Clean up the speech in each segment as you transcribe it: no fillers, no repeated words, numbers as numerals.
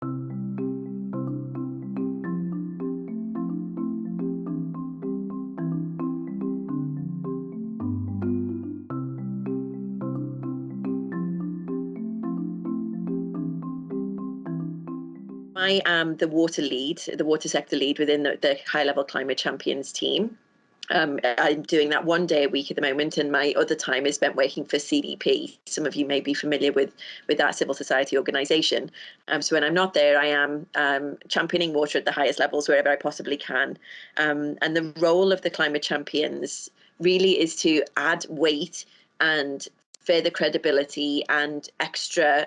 I am the water sector lead within the high-level climate champions team. I'm doing that one day a week at the moment, and my other time is spent working for CDP. Some of you may be familiar with that civil society organisation. So when I'm not there, I am championing water at the highest levels wherever I possibly can. And the role of the climate champions really is to add weight and further credibility and extra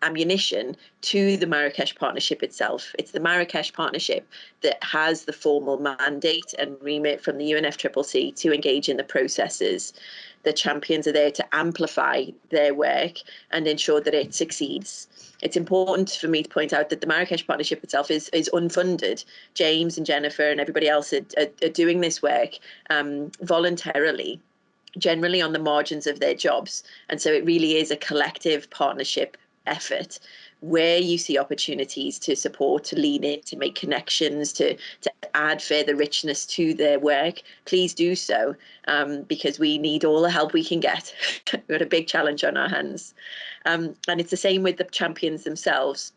ammunition to the Marrakesh Partnership itself. It's the Marrakesh Partnership that has the formal mandate and remit from the UNFCCC to engage in the processes. The champions are there to amplify their work and ensure that it succeeds. It's important for me to point out that the Marrakesh Partnership itself is unfunded. James and Jennifer and everybody else are doing this work voluntarily, generally on the margins of their jobs. And so it really is a collective partnership effort where you see opportunities to support, to lean in, to make connections, to add further richness to their work. Please do so, because we need all the help we can get. We've got a big challenge on our hands. And it's the same with the champions themselves.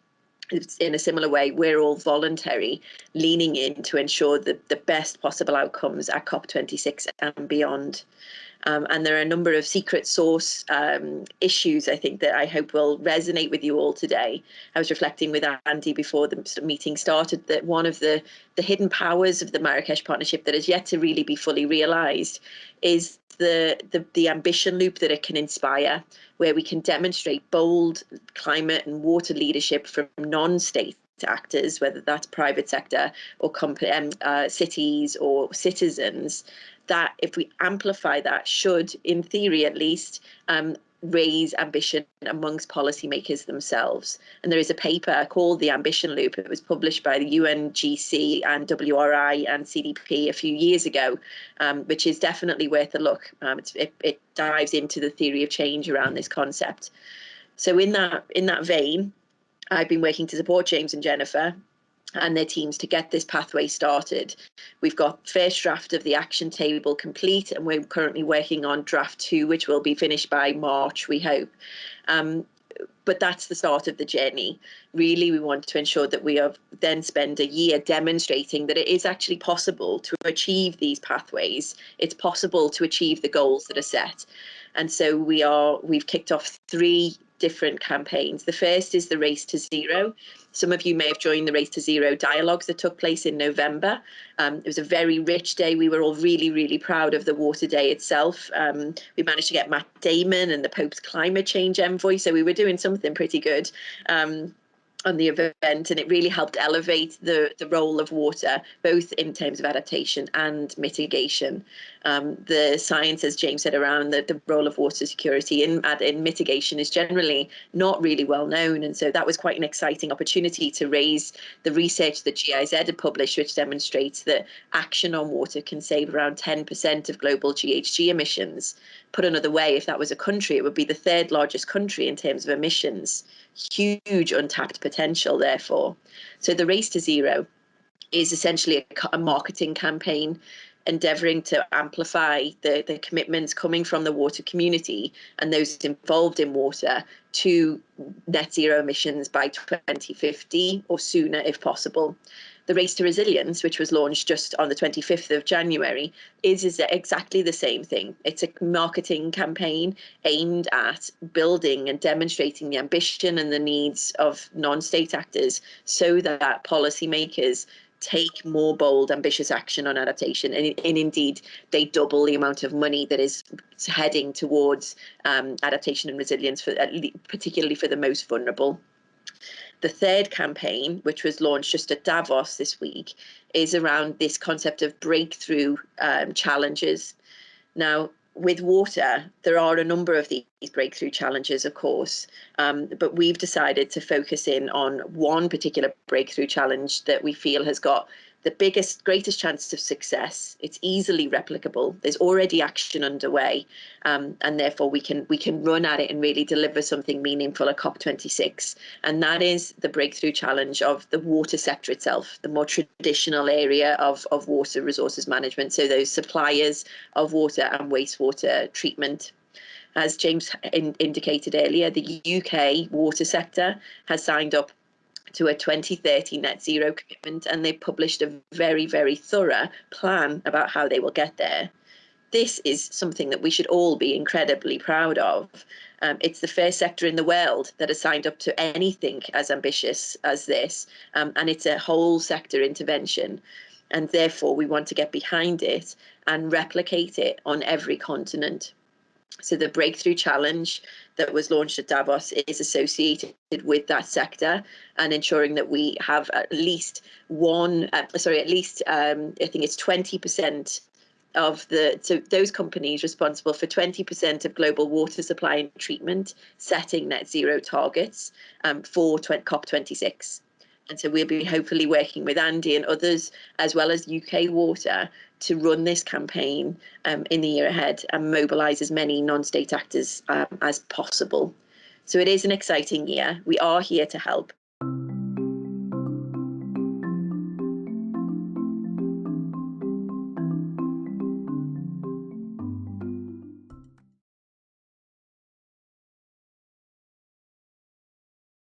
In a similar way, we're all voluntary, leaning in to ensure that the best possible outcomes at COP26 and beyond. And there are a number of secret sauce issues, I think, that I hope will resonate with you all today. I was reflecting with Andy before the meeting started that one of the hidden powers of the Marrakesh Partnership that is yet to really be fully realised is the ambition loop that it can inspire, where we can demonstrate bold climate and water leadership from non-state actors, whether that's private sector or cities or citizens, that if we amplify that should, in theory at least, raise ambition amongst policymakers themselves. And there is a paper called The Ambition Loop. It was published by the UNGC and WRI and CDP a few years ago, which is definitely worth a look. It dives into the theory of change around this concept. So in that vein, I've been working to support James and Jennifer and their teams to get this pathway started. We've got first draft of the action table complete, and we're currently working on draft 2, which will be finished by March, we hope. But that's the start of the journey. Really, we want to ensure that we have then spend a year demonstrating that it is actually possible to achieve these pathways. It's possible to achieve the goals that are set. And so we've kicked off 3 different campaigns. The first is the Race to Zero. Some of you may have joined the Race to Zero dialogues that took place in November. It was a very rich day. We were all really, really proud of the Water Day itself. We managed to get Matt Damon and the Pope's climate change envoy, so we were doing something pretty good on the event, and it really helped elevate the role of water, both in terms of adaptation and mitigation. The science, as James said, around the role of water security in mitigation is generally not really well known, and so that was quite an exciting opportunity to raise the research that GIZ had published, which demonstrates that action on water can save around 10% of global GHG emissions. Put another way, if that was a country, it would be the 3rd largest country in terms of emissions. Huge untapped potential, therefore. So the Race to Zero is essentially a marketing campaign endeavouring to amplify the commitments coming from the water community and those involved in water to net zero emissions by 2050 or sooner if possible. The Race to Resilience, which was launched just on the 25th of January, is exactly the same thing. It's a marketing campaign aimed at building and demonstrating the ambition and the needs of non-state actors so that policymakers take more bold, ambitious action on adaptation. And indeed, they double the amount of money that is heading towards adaptation and resilience, particularly for the most vulnerable. The 3rd campaign, which was launched just at Davos this week, is around this concept of breakthrough challenges. Now, with water, there are a number of these breakthrough challenges, of course, but we've decided to focus in on one particular breakthrough challenge that we feel has got greatest chance of success. It's easily replicable. There's already action underway, and therefore we can run at it and really deliver something meaningful at COP26. And that is the breakthrough challenge of the water sector itself, the more traditional area of water resources management. So those suppliers of water and wastewater treatment. As James indicated earlier, the UK water sector has signed up to a 2030 net zero commitment, and they published a very, very thorough plan about how they will get there. This is something that we should all be incredibly proud of. It's the first sector in the world that has signed up to anything as ambitious as this, and it's a whole sector intervention. And therefore, we want to get behind it and replicate it on every continent. So the breakthrough challenge that was launched at Davos is associated with that sector, and ensuring that we have at least I think it's 20% of those companies responsible for 20% of global water supply and treatment setting net zero targets for COP26. And so we'll be hopefully working with Andy and others, as well as UK Water, to run this campaign in the year ahead and mobilise as many non-state actors as possible. So it is an exciting year. We are here to help.